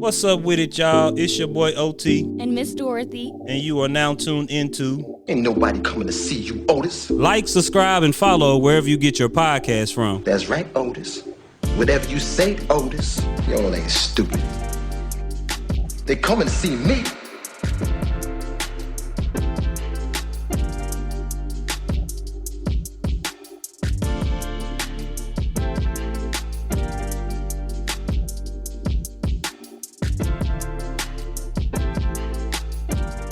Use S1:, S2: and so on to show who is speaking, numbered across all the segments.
S1: What's up with it, y'all? It's your boy OT.
S2: And Miss Dorothy.
S1: And you are now tuned into...
S3: Ain't nobody coming to see you, Otis.
S1: Like, subscribe, and follow wherever you get your podcast from.
S3: That's right, Otis. Whatever you say, Otis. Y'all ain't stupid. They coming to see me.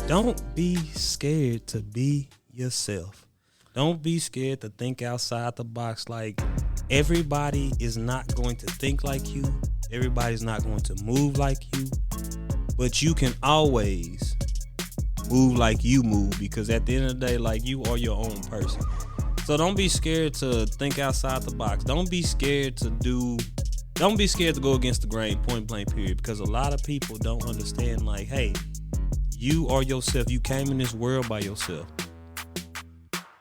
S1: Don't be scared to be yourself. Don't be scared to think outside the box. Like, everybody is not going to think like you. Everybody's not going to move like you. But you can always move like you move, because at the end of the day, like, you are your own person. So don't be scared to think outside the box. Don't be scared to go against the grain, point blank, period. Because a lot of people don't understand, like, hey, you are yourself. You came in this world by yourself.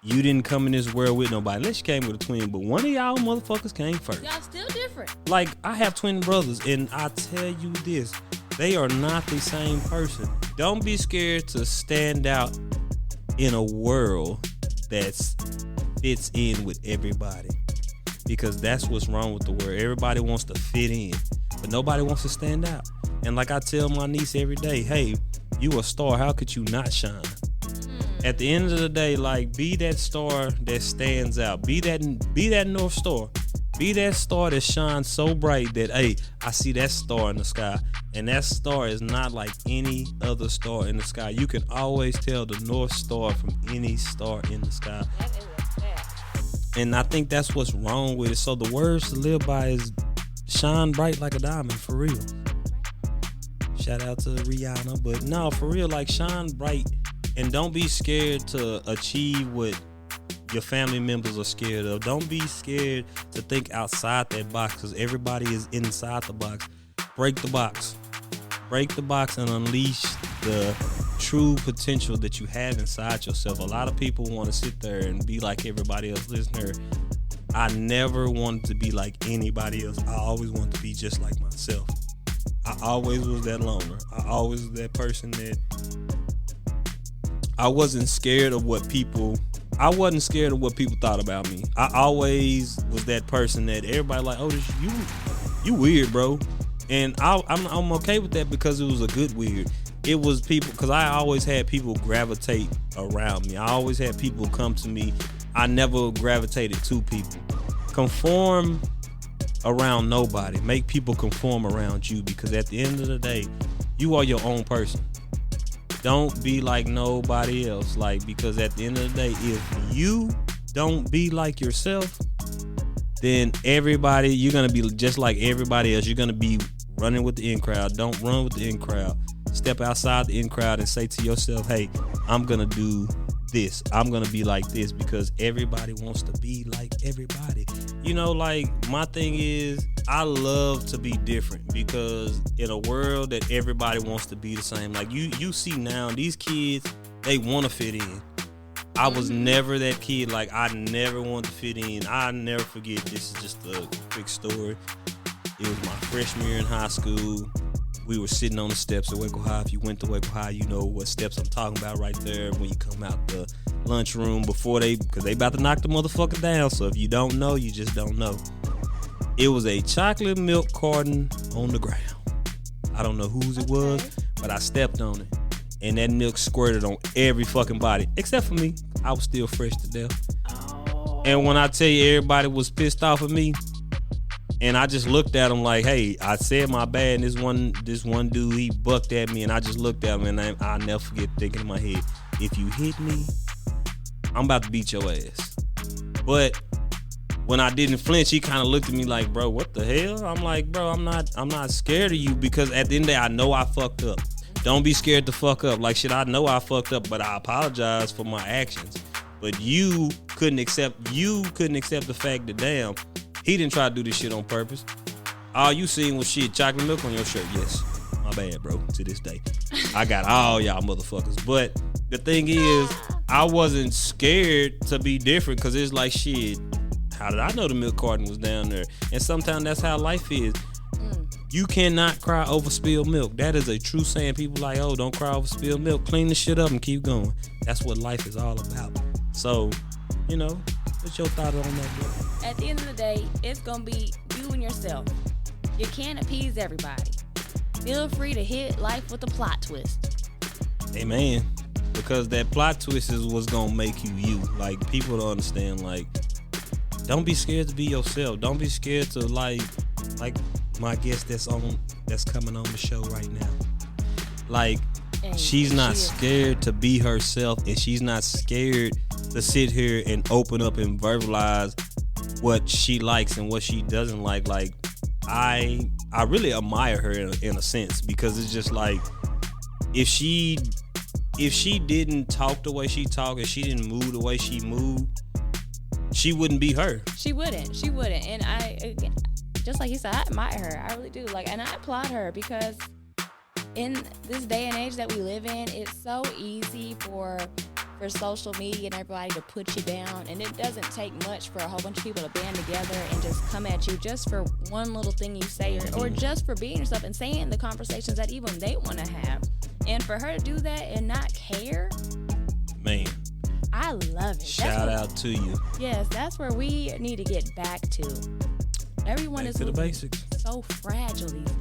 S1: You didn't come in this world with nobody, unless you came with a twin. But one of y'all motherfuckers came first.
S2: Y'all still different.
S1: Like, I have twin brothers, and I tell you this, they are not the same person. Don't be scared to stand out in a world that fits in with everybody. Because that's what's wrong with the world. Everybody wants to fit in, but nobody wants to stand out. And like I tell my niece every day, hey, you a star, how could you not shine? At the end of the day, like, be that star that stands out. Be that North Star. Be that star that shines so bright that, hey, I see that star in the sky. And that star is not like any other star in the sky. You can always tell the North Star from any star in the sky.
S2: That is a fact.
S1: And I think that's what's wrong with it. So the words to live by is shine bright like a diamond, for real. Shout out to Rihanna. But no, for real, like, shine bright. And don't be scared to achieve what your family members are scared of. Don't be scared to think outside that box, because everybody is inside the box. Break the box. Break the box and unleash the true potential that you have inside yourself. A lot of people want to sit there and be like everybody else. Listen here, I never wanted to be like anybody else. I always wanted to be just like myself. I always was that loner. I always was that person that I wasn't scared of what people thought about me. I always was that person that everybody like, oh, you weird, bro. And I'm okay with that, because it was a good weird. It was people, because I always had people gravitate around me. I always had people come to me. I never gravitated to people. Conform around nobody. Make people conform around you, because at the end of the day, you are your own person. Don't be like nobody else. Like, because at the end of the day, if you don't be like yourself, then everybody, you're going to be just like everybody else. You're going to be running with the in crowd. Don't run with the in crowd. Step outside the in crowd and say to yourself, hey, I'm going to do this. I'm going to be like this, because everybody wants to be like everybody. You know, like, my thing is, I love to be different, because in a world that everybody wants to be the same, like, you see now, these kids, they want to fit in. I was never that kid. Like, I never wanted to fit in. I never forget, this is just a quick story. It was my freshman year in high school. We were sitting on the steps at Waco High. If you went to Waco High, you know what steps I'm talking about right there when you come out the lunchroom because they about to knock the motherfucker down. So if you don't know, you just don't know. It was a chocolate milk carton on the ground. I don't know whose it was, but I stepped on it. And that milk squirted on every fucking body, except for me. I was still fresh to death. And when I tell you everybody was pissed off at me, and I just looked at him like, hey, I said my bad. And this one dude, he bucked at me, and I just looked at him, and I'll never forget thinking in my head, if you hit me, I'm about to beat your ass. But when I didn't flinch, he kind of looked at me like, bro, what the hell? I'm like, bro, I'm not scared of you, because at the end of the day, I know I fucked up. Don't be scared to fuck up. Like, shit, I know I fucked up, but I apologize for my actions. But you couldn't accept the fact that, damn, he didn't try to do this shit on purpose. All you seen was shit, chocolate milk on your shirt. Yes, my bad, bro, to this day. I got all y'all motherfuckers. But the thing is, I wasn't scared to be different, because it's like, shit, how did I know the milk carton was down there? And sometimes that's how life is. You cannot cry over spilled milk. That is a true saying. People like, oh, don't cry over spilled milk. Clean the shit up and keep going. That's what life is all about. So, what's your thought on that, bro?
S2: At the end of the day, it's going to be you and yourself. You can't appease everybody. Feel free to hit life with a plot twist.
S1: Amen. Because that plot twist is what's going to make you. Like, people don't understand, like, don't be scared to be yourself. Don't be scared to, like my guest that's coming on the show right now. Like, she's not scared to be herself, and she's not scared to sit here and open up and verbalize what she likes and what she doesn't like. Like, I really admire her in a sense, because it's just like, if she didn't talk the way she talk and she didn't move the way she moved, she wouldn't be her. She wouldn't.
S2: And again, just like you said, I admire her. I really do. Like, and I applaud her, because in this day and age that we live in, it's so easy for social media and everybody to put you down. And it doesn't take much for a whole bunch of people to band together and just come at you just for one little thing you say, or just for being yourself and saying the conversations that even they want to have. And for her to do that and not care,
S1: man,
S2: I love it.
S1: Shout out to you.
S2: Yes, that's where we need to get back to. Everyone
S1: back
S2: is
S1: to the basics.
S2: So fragile these days.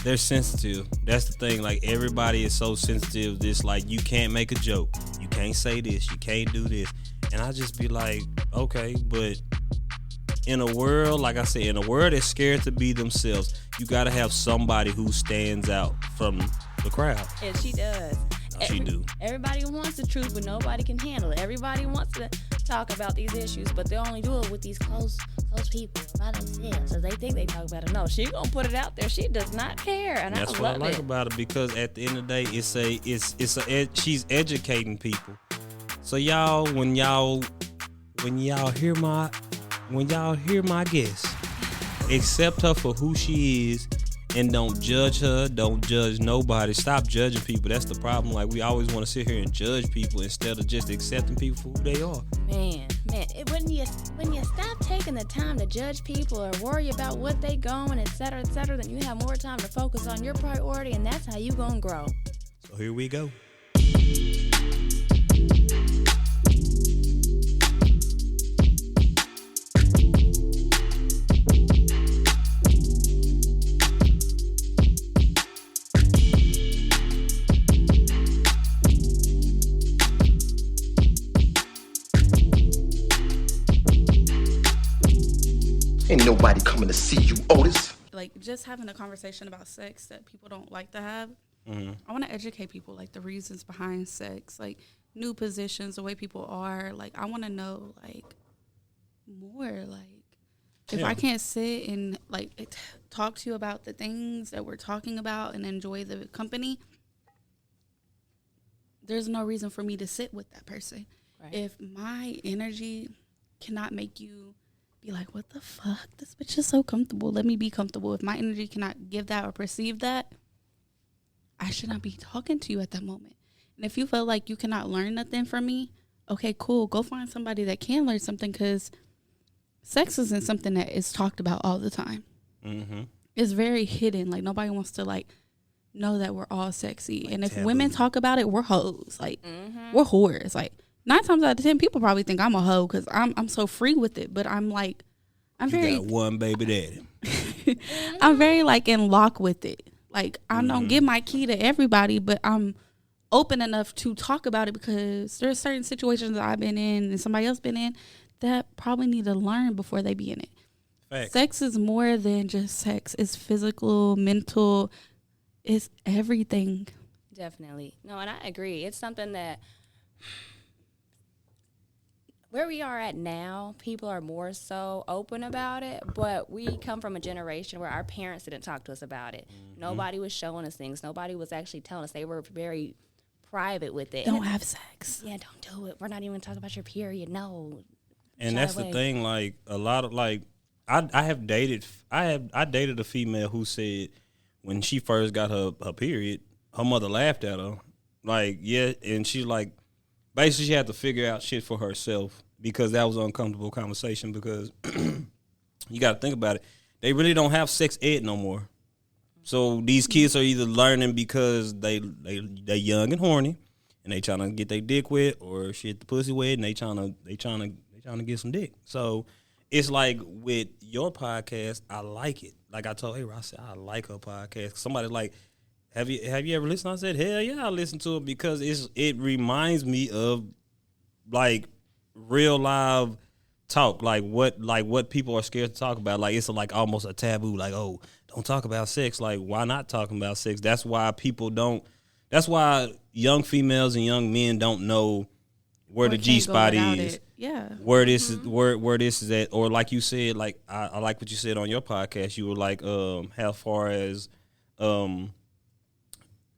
S1: They're sensitive. That's the thing. Like, everybody is so sensitive. This, like, you can't make a joke. You can't say this. You can't do this. And I just be like, okay, but in a world, like I said, in a world that's scared to be themselves, you got to have somebody who stands out from the crowd.
S2: And she does.
S1: She do.
S2: Everybody wants the truth, but nobody can handle it. Everybody wants to talk about these issues, but they only do it with these close people by themselves. So they think they talk about it. No, she gonna put it out there. She does not care, and
S1: that's what I like about it, because at the end of the day, she's educating people. So y'all, when y'all hear my guest, accept her for who she is. And don't judge her. Don't judge nobody. Stop judging people. That's the problem. Like, we always want to sit here and judge people instead of just accepting people for who they are.
S2: Man, when you stop taking the time to judge people or worry about what they going, et cetera, then you have more time to focus on your priority, and that's how you gonna grow.
S1: So here we go.
S3: Ain't nobody coming to see you, Otis.
S4: Like, just having a conversation about sex that people don't like to have.
S1: Mm-hmm.
S4: I want to educate people, like, the reasons behind sex, like, new positions, the way people are. Like, I want to know, like, more. Like, if I can't sit and, like, talk to you about the things that we're talking about and enjoy the company, there's no reason for me to sit with that person. Right. If my energy cannot make you be like, what the fuck? This bitch is so comfortable. Let me be comfortable. If my energy cannot give that or perceive that, I should not be talking to you at that moment. And if you feel like you cannot learn nothing from me, okay, cool. Go find somebody that can learn something, because sex isn't something that is talked about all the time.
S1: Mm-hmm.
S4: It's very hidden. Like, nobody wants to, like, know that we're all sexy. Like, and if
S1: taboo.
S4: women talk about it, we're hoes. Like, we're whores. Like, 9 times out of 10, people probably think I'm a hoe because I'm so free with it. But I'm like,
S1: you got one baby daddy.
S4: I'm very, like, in lock with it. Like, I don't give my key to everybody, but I'm open enough to talk about it, because there's certain situations that I've been in and somebody else been in that probably need to learn before they be in it.
S1: Facts.
S4: Sex is more than just sex. It's physical, mental. It's everything.
S2: Definitely. No, and I agree. It's something that, where we are at now, people are more so open about it, but we come from a generation where our parents didn't talk to us about it. Mm-hmm. Nobody was showing us things. Nobody was actually telling us. They were very private with it.
S4: Don't have sex.
S2: Yeah, don't do it. We're not even talking about your period. No.
S1: And that's the thing. Like, a lot of, like, I dated a female who said when she first got her period, her mother laughed at her. Like, yeah, and she's like, basically, she had to figure out shit for herself, because that was an uncomfortable conversation, because you got to think about it. They really don't have sex ed no more. So these kids are either learning because they young and horny, and they trying to get their dick wet or shit the pussy wet, and they trying to get some dick. So it's like with your podcast, I like it. Like I told her, I said I like her podcast. Somebody like, have you ever listened? I said, hell yeah, I listen to it because it reminds me of like real live talk, like what people are scared to talk about. Like it's like almost a taboo. Like, oh, don't talk about sex. Like, why not talking about sex? That's why people don't. That's why young females and young men don't know where the G spot is.
S4: Yeah.
S1: Where this is where this is at, or like you said, like I like what you said on your podcast. You were like, how far as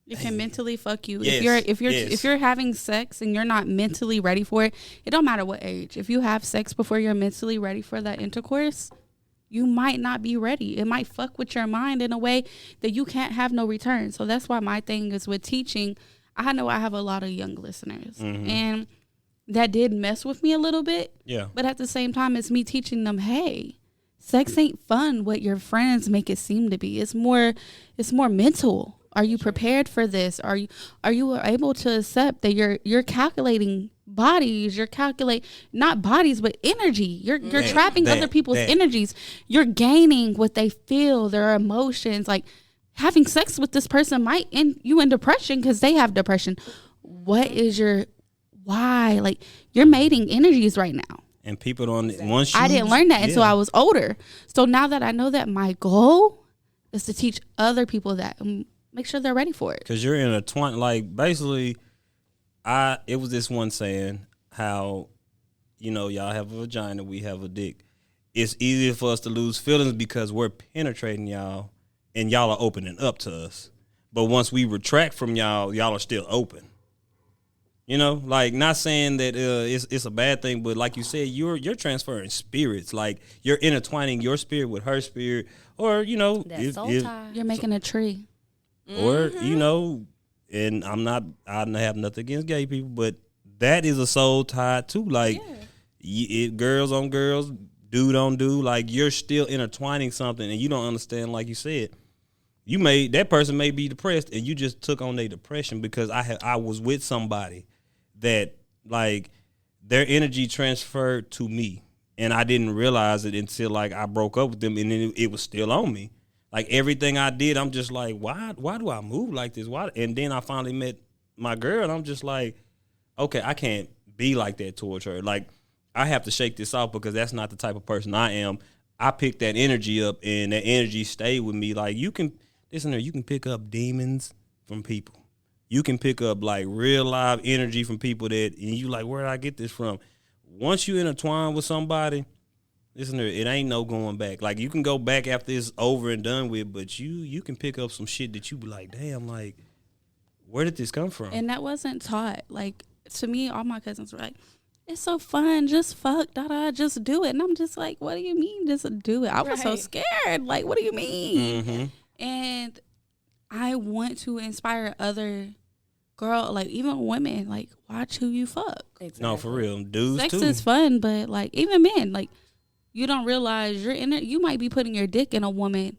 S4: it can mentally fuck you.
S1: Yes,
S4: If you're having sex and you're not mentally ready for it, it don't matter what age. If you have sex before you're mentally ready for that intercourse, you might not be ready. It might fuck with your mind in a way that you can't have no return. So that's why my thing is with teaching. I know I have a lot of young listeners, and that did mess with me a little bit. Yeah. But at the same time, it's me teaching them, hey, sex ain't fun what your friends make it seem to be. It's more mental. Are you prepared for this? Are you able to accept that you're calculating bodies? You're calculating not bodies but energy. You're trapping other people's energies. You're gaining what they feel, their emotions. Like having sex with this person might end you in depression because they have depression. What is your why? Like you're mating energies right now.
S1: And people don't.
S4: I didn't learn that until I was older. So now that I know that, my goal is to teach other people that. Make sure they're ready for it. Because
S1: you're intertwined. Like, basically, it was this one saying how, y'all have a vagina, we have a dick. It's easier for us to lose feelings because we're penetrating y'all, and y'all are opening up to us. But once we retract from y'all are still open. Like, not saying that it's a bad thing, but like you said, you're transferring spirits. Like, you're intertwining your spirit with her spirit. Or,
S2: that soul tie.
S4: You're making a tree.
S1: Or, and I have nothing against gay people, but that is a soul tie too. Like, girls on girls, dude on dude, like you're still intertwining something and you don't understand, like you said. That person may be depressed and you just took on their depression because I was with somebody that like their energy transferred to me and I didn't realize it until like I broke up with them and then it was still on me. Like everything I did, I'm just like, why do I move like this? Why? And then I finally met my girl, and I'm just like, okay, I can't be like that towards her. Like I have to shake this off because that's not the type of person I am. I picked that energy up, and that energy stayed with me. Like you can pick up demons from people. You can pick up like real live energy from people and you like, where did I get this from? Once you intertwine with somebody. Listen, it ain't no going back. Like, you can go back after it's over and done with, but you can pick up some shit that you be like, damn, like, where did this come from?
S4: And that wasn't taught. Like, to me, all my cousins were like, it's so fun, just fuck, just do it. And I'm just like, what do you mean, just do it? I was so scared. Like, what do you mean? Mm-hmm. And I want to inspire other like, even women, like, watch who you fuck.
S1: Exactly. No, for real. Dudes,
S4: sex
S1: too.
S4: is fun, but, like, even men, like, you don't realize you might be putting your dick in a woman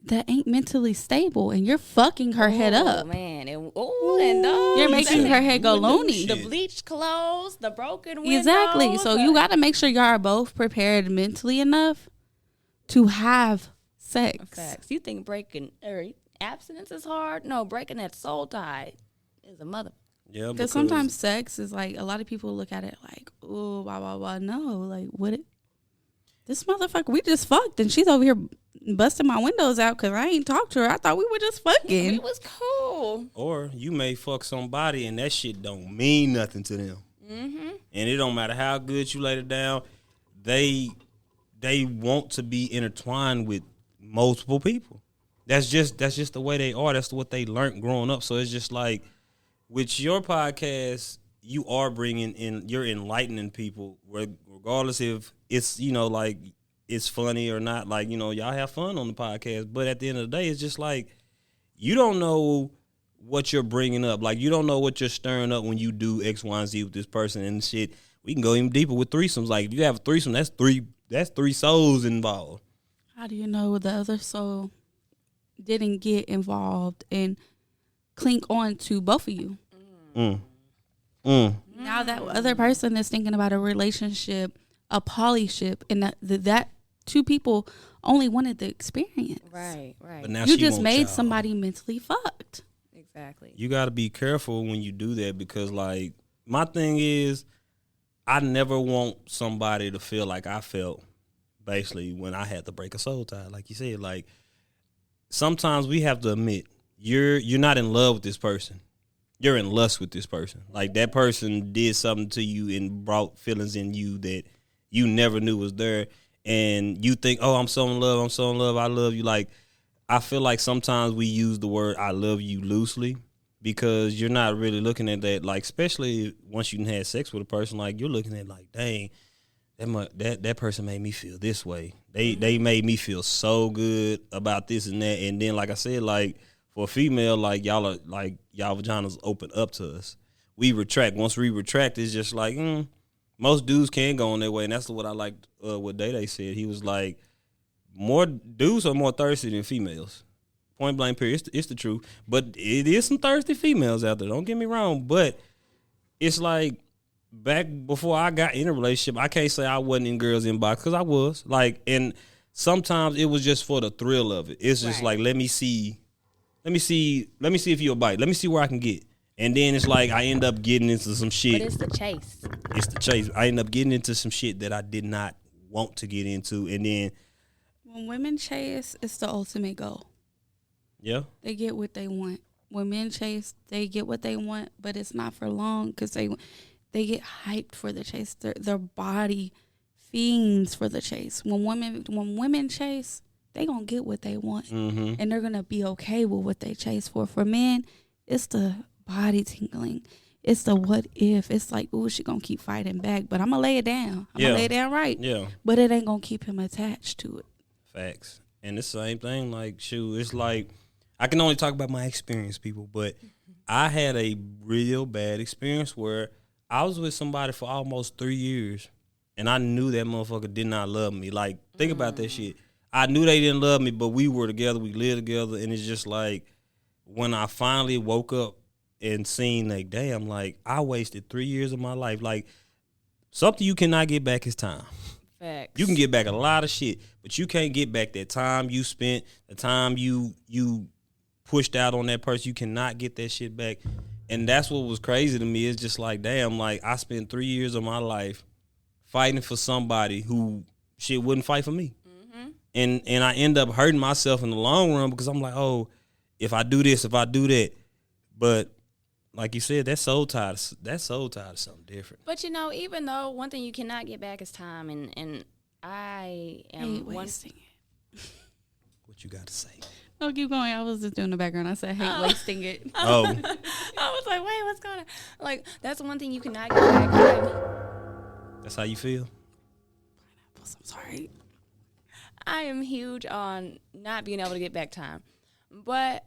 S4: that ain't mentally stable, and you're fucking her head up.
S2: Man, and
S4: you're making her head go loony.
S2: The bleached clothes, the broken windows.
S4: Exactly. So you got to make sure y'all are both prepared mentally enough to have sex.
S2: Facts. You think breaking or abstinence is hard? No, breaking that soul tie is a mother.
S1: Yeah,
S4: because sometimes sex is like, a lot of people look at it like, oh, wow. No, like, this motherfucker, we just fucked, and she's over here busting my windows out because I ain't talked to her. I thought we were just fucking.
S2: It was cool.
S1: Or you may fuck somebody, and that shit don't mean nothing to them. Mm-hmm. And it don't matter how good you laid it down. They want to be intertwined with multiple people. That's just the way they are. That's what they learned growing up. So it's just like, with your podcast, you are you're enlightening people, regardless if it's, like, it's funny or not. Like, y'all have fun on the podcast, but at the end of the day, it's just like, you don't know what you're bringing up. Like, you don't know what you're stirring up when you do X, Y, and Z with this person and shit. We can go even deeper with threesomes. Like, if you have a threesome, that's three souls involved.
S4: How do you know the other soul didn't get involved and cling on to both of you. Now that other person is thinking about a relationship, a polyship, and that two people only wanted the experience.
S2: Right.
S1: But now
S4: You
S1: she
S4: just
S1: want
S4: made
S1: y'all.
S4: somebody mentally fucked.
S2: Exactly.
S1: You got to be careful when you do that, because like my thing is, I never want somebody to feel like I felt basically when I had to break a soul tie. Like you said, like sometimes we have to admit you're not in love with this person. You're in lust with this person. Like that person did something to you and brought feelings in you that you never knew was there. And you think, oh, I'm so in love, I love you. Like, I feel like sometimes we use the word I love you loosely, because you're not really looking at that. Like, especially once you had sex with a person, like you're looking at like, dang, that person made me feel this way. They made me feel so good about this and that. And then, like I said, like for a female, like y'all vaginas open up to us. We retract. Once we retract, it's just like, most dudes can go on their way. And that's what I liked what Day said. He was like, more dudes are more thirsty than females. Point blank period. It's the truth. But it is some thirsty females out there. Don't get me wrong. But it's like, back before I got in a relationship, I can't say I wasn't in girls' inbox, because I was. Like, and sometimes it was just for the thrill of it. It's just like, let me see if you'll bite. Let me see where I can get. And then it's like I end up getting into some shit.
S2: But it's the chase.
S1: It's the chase. I end up getting into some shit that I did not want to get into. And then
S4: When women chase, it's the ultimate goal.
S1: Yeah.
S4: They get what they want. When men chase, they get what they want, but it's not for long, because they get hyped for the chase. Their body fiends for the chase. When women chase, they gonna get what they want, and they're gonna be okay with what they chase for. For men, it's the body tingling. It's the what if. It's like, ooh, she gonna keep fighting back, but I'm gonna lay it down. I'm gonna lay it down right.
S1: Yeah.
S4: But it ain't gonna keep him attached to it.
S1: Facts. And the same thing, like, shoot, it's like, I can only talk about my experience, people, but I had a real bad experience where I was with somebody for almost 3 years, and I knew that motherfucker did not love me. Like, think about that shit. I knew they didn't love me, but we were together, we lived together, and it's just like, when I finally woke up and seen, like, damn, like, I wasted 3 years of my life. Like, something you cannot get back is time.
S2: Facts.
S1: You can get back a lot of shit, but you can't get back that time you spent, the time you pushed out on that person. You cannot get that shit back. And that's what was crazy to me. It's just like, damn, like, I spent 3 years of my life fighting for somebody who shit wouldn't fight for me. And I end up hurting myself in the long run, because I'm like, oh, if I do this, if I do that. But like you said, that's soul tied to something different.
S2: But even though one thing you cannot get back is time, and I am
S4: wasting it.
S1: What you got to say?
S4: No, keep going. I was just doing the background. I said, hate wasting it.
S1: Oh.
S2: I was like, wait, what's going on? Like, that's one thing you cannot get back.
S1: That's how you feel?
S4: I'm sorry.
S2: I am huge on not being able to get back time. But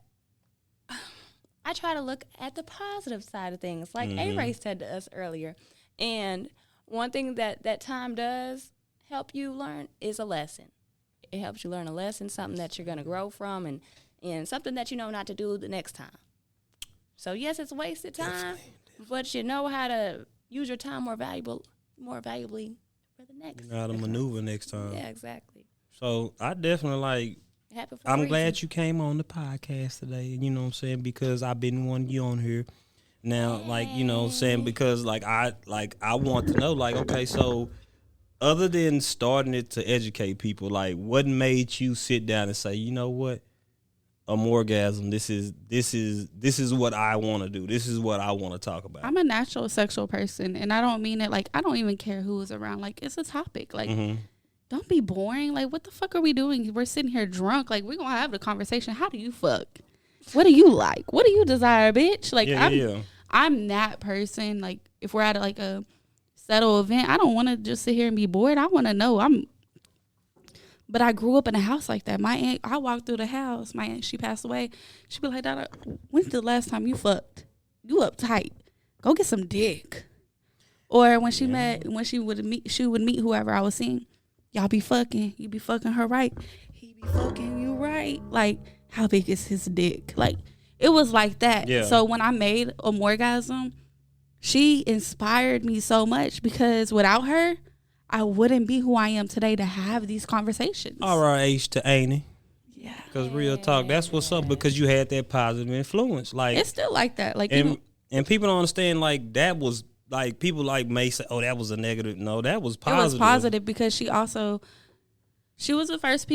S2: I try to look at the positive side of things, like A-Ray said to us earlier. And one thing that time does help you learn is a lesson. It helps you learn a lesson, something that you're going to grow from, and something that you know not to do the next time. So, yes, it's wasted time, definitely. But you know how to use your time more valuably for the next.
S1: You know how to maneuver next time.
S2: Yeah, exactly.
S1: So, I definitely I'm glad you came on the podcast today, you know what I'm saying, because I've been wanting you on here. Now, like, you know what I'm saying, because I want to know, like, okay, so other than starting it to educate people, like, what made you sit down and say, you know what, Amorgasm, this is what I want to do. This is what I want to talk about.
S4: I'm a natural sexual person, and I don't mean it like, I don't even care who is around. Like, it's a topic. Like, don't be boring. Like, what the fuck are we doing? We're sitting here drunk. Like, we're going to have the conversation. How do you fuck? What do you like? What do you desire, bitch? Like, I'm that person. Like, if we're at like a settled event, I don't want to just sit here and be bored. I want to know. But I grew up in a house like that. My aunt, I walked through the house. My aunt, she passed away. She'd be like, Dada, when's the last time you fucked? You uptight. Go get some dick. Or when she would meet whoever I was seeing. Y'all be fucking. You be fucking her right. He be fucking you right. Like, how big is his dick? Like, it was like that.
S1: Yeah.
S4: So when I made Amorgasm, she inspired me so much because without her, I wouldn't be who I am today to have these conversations.
S1: RH to Annie.
S4: Yeah.
S1: Because real talk, that's what's up, because you had that positive influence. Like,
S4: It's still like that. Like,
S1: and people don't understand, like, that was, like, people, like, may say, oh, that was a negative. No, that was positive.
S4: It was positive because she was the first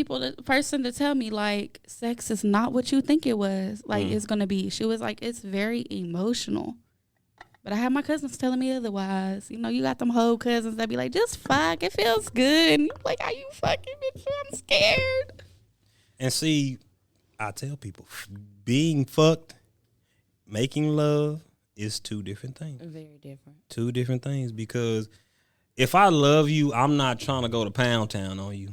S4: person to tell me, like, sex is not what you think it was. Like, it's going to be. She was like, it's very emotional. But I had my cousins telling me otherwise. You know, you got them whole cousins that be like, just fuck, it feels good. And you like, are you fucking, bitch? I'm scared.
S1: And see, I tell people, being fucked, making love is two different things.
S2: Very different.
S1: Two different things, because if I love you, I'm not trying to go to Pound Town on you.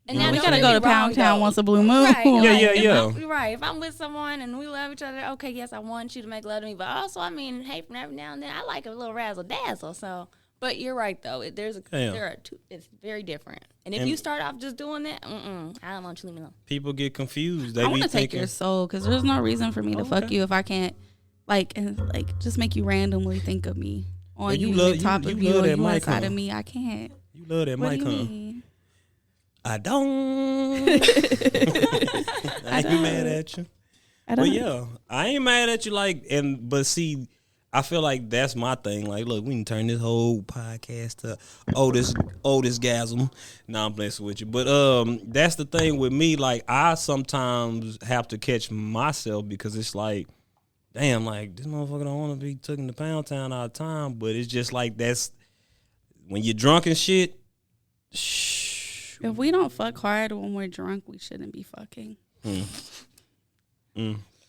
S2: And
S4: Yeah,
S2: now
S4: we
S2: don't
S4: gotta
S2: get
S4: go
S2: me
S4: to Pound
S2: wrong,
S4: Town
S2: though.
S4: once a blue moon.
S2: Right,
S1: Yeah.
S2: Right. If I'm with someone and we love each other, okay, yes, I want you to make love to me. But also, I mean, hey, from every now and then, I like a little razzle dazzle. So, but you're right though. There are two. It's very different. And if you start off just doing that, I don't want you to leave me alone.
S1: People get confused. They
S4: I
S1: be
S4: want to take
S1: thinking,
S4: your soul because there's no reason for me to fuck you if I can't, just make you randomly think of me on
S1: But you
S4: you,
S1: love-
S4: on top
S1: you
S4: of you,
S1: love
S4: or
S1: that
S4: you
S1: mic,
S4: inside
S1: huh?
S4: of me. I can't.
S1: you love that
S4: What
S1: mic,
S4: do you
S1: huh?
S4: mean?
S1: I don't. I ain't mad at you.
S4: I
S1: But
S4: don't.
S1: yeah, I ain't mad at you. But see, I feel like that's my thing. Like, look, we can turn this whole podcast to Otisgasm. Nah, I'm blessed with you. But that's the thing with me. Like, I sometimes have to catch myself because it's like, damn, like, this motherfucker don't want to be taken to Pound Town all the time. But it's just like, that's when you're drunk and shit.
S4: If we don't fuck hard when we're drunk, we shouldn't be fucking.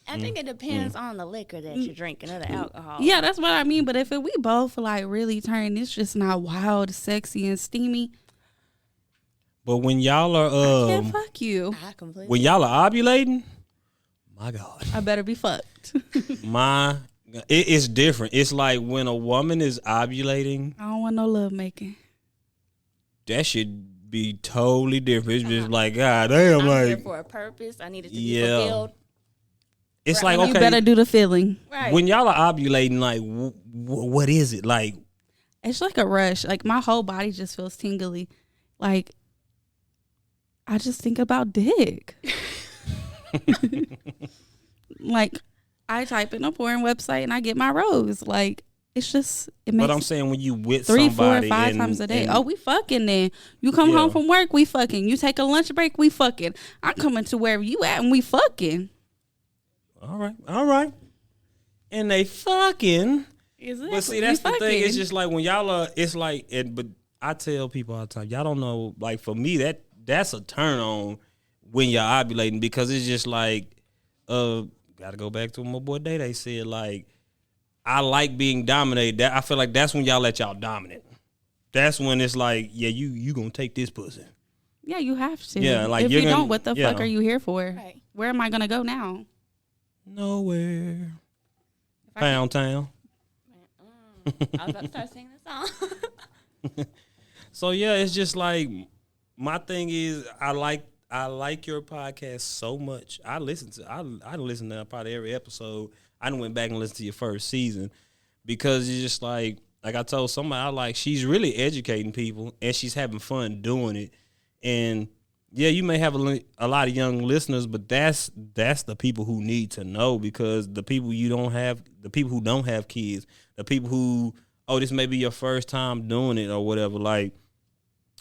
S2: I think it depends on the liquor that you're drinking or the alcohol.
S4: Yeah, that's what I mean. But if we both like really turn, it's just not wild, sexy, and steamy.
S1: But when y'all are
S4: Can't fuck you.
S2: I completely.
S1: when y'all are ovulating, my God,
S4: I better be fucked.
S1: it's different. It's like when a woman is ovulating,
S4: I don't want no love making.
S1: that should be totally different. It's just like, God damn,
S2: I'm here
S1: like,
S2: for a purpose. I need it to be
S1: Yeah.
S2: fulfilled.
S1: it's
S2: Right.
S1: like,
S4: You
S1: okay,
S4: better do the feeling.
S2: Right.
S1: when y'all are ovulating, like, what is it? Like,
S4: It's like a rush. Like my whole body just feels tingly. Like I just think about dick. Like I type in a porn website and I get my rose. Like it's just it makes
S1: but I'm saying when you with
S4: 3, 4,
S1: somebody
S4: 5
S1: and-
S4: times a day.
S1: and-
S4: Oh, we fucking then. You come
S1: Yeah.
S4: home from work, we fucking. You take a lunch break, we fucking. I'm coming to wherever you at and we fucking.
S1: all right, and they fucking.
S4: Exactly.
S1: But see, that's the thing. It's just like when y'all are. It's like, but I tell people all the time, y'all don't know. Like for me, that's a turn on when you're ovulating, because it's just like, gotta go back to what my boy Day said. Like, I like being dominated. I feel like that's when y'all let y'all dominate. That's when it's like, yeah, you gonna take this pussy.
S4: Yeah, you have to.
S1: Yeah, like
S4: if
S1: you're
S4: you
S1: gonna-
S4: don't, what the
S1: yeah.
S4: fuck are you here for?
S2: Right.
S4: Where am I gonna go now?
S1: Nowhere. Pound Town.
S2: I was about to start singing this song.
S1: So yeah, it's just like, my thing is I like your podcast so much. I listen to probably every episode. I done went back and listened to your first season, because it's just like I told somebody, she's really educating people and she's having fun doing it. And yeah, you may have a lot of young listeners, but that's the people who need to know, because the people who don't have kids, the people who, this may be your first time doing it or whatever, like,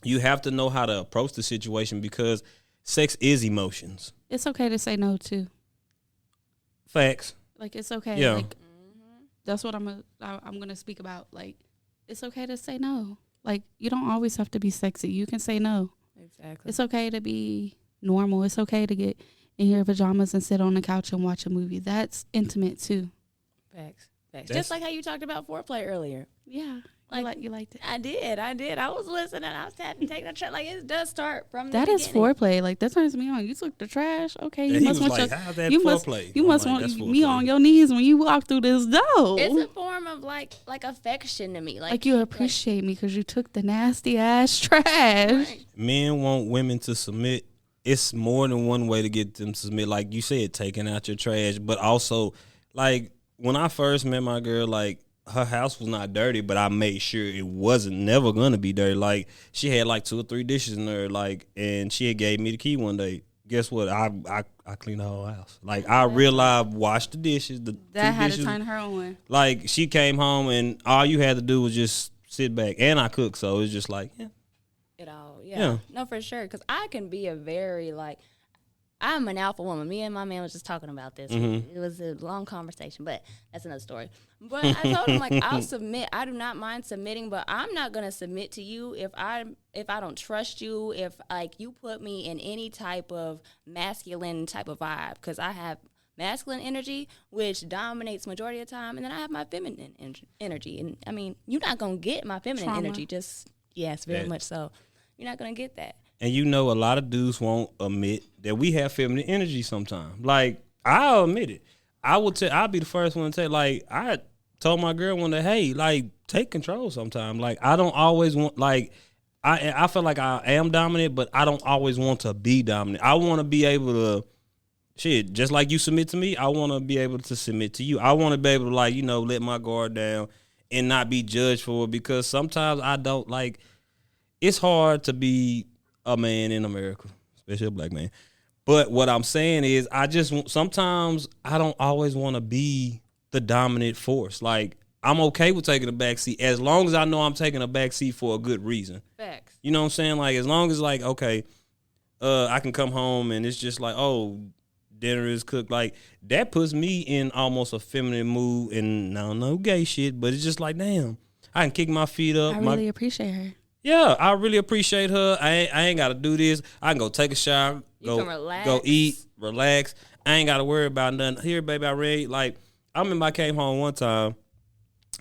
S1: you have to know how to approach the situation, because sex is emotions.
S4: It's okay to say no too.
S1: Facts.
S4: Like it's okay.
S1: Yeah.
S4: Like that's what I'm gonna speak about. Like it's okay to say no. Like you don't always have to be sexy. You can say no.
S2: Exactly.
S4: It's okay to be normal. It's okay to get in your pajamas and sit on the couch and watch a movie. That's intimate too.
S2: Facts. Just like how you talked about foreplay earlier.
S4: Yeah. You liked it.
S2: I did. I was listening. I was taking a trash. Like, it does start from the
S4: That is
S2: beginning.
S4: foreplay. Like that turns me on. You took the trash. Okay,
S1: And
S4: you
S1: he
S4: must
S1: was
S4: want
S1: like,
S4: your,
S1: how's that
S4: you must
S1: foreplay?
S4: you
S1: I'm
S4: must
S1: like,
S4: want
S1: that's
S4: me
S1: foreplay.
S4: on your knees when you walk through this door.
S2: It's a form of like affection to me.
S4: Like you appreciate me because you took the nasty ass trash.
S2: Right.
S1: Men want women to submit it's more than one way to get them to submit. Like you said, taking out your trash, but also like when I first met my girl, like her house was not dirty, but I made sure it wasn't never gonna be dirty. Like she had like 2 or 3 dishes in there, like, and she had gave me the key one day. Guess what? I cleaned the whole house. Like I realized, wash the dishes.
S4: That had
S1: dishes,
S4: to turn her on.
S1: Like she came home and all you had to do was just sit back, and I cook, so it's just like
S2: it all. Yeah. No, for sure. Because I can be a very like. I'm an alpha woman. Me and my man was just talking about this. It was a long conversation, but that's another story. But I told him, like, I'll submit. I do not mind submitting, but I'm not going to submit to you if I don't trust you, if, like, you put me in any type of masculine type of vibe. Because I have masculine energy, which dominates majority of the time, and then I have my feminine energy. And, I mean, you're not going to get my feminine energy. Just, yes, very much so. You're not going to get that.
S1: And you know, a lot of dudes won't admit that we have feminine energy sometimes. Like, I'll admit it. I'll be the first one to tell. Like, I told my girl one day, hey, like, take control sometime. Like, I don't always want, like, I feel like I am dominant, but I don't always want to be dominant. I want to be able to, just like you submit to me, I want to be able to submit to you. I want to be able to, like, you know, let my guard down and not be judged for it, because sometimes I don't, like, it's hard to be a man in America, especially a black man. But what I'm saying is, sometimes I don't always want to be the dominant force. Like, I'm okay with taking a back seat as long as I know I'm taking a back seat for a good reason.
S2: Facts.
S1: You know what I'm saying? Like, as long as, like, okay, I can come home and it's just like, oh, dinner is cooked. Like, that puts me in almost a feminine mood, and no gay shit, but it's just like, damn, I can kick my feet up.
S4: I really appreciate her.
S1: Yeah, I really appreciate her. I ain't got to do this. I can go take a shower, go eat, relax. I ain't got to worry about nothing. Here, baby, I read. Like, I remember I came home one time,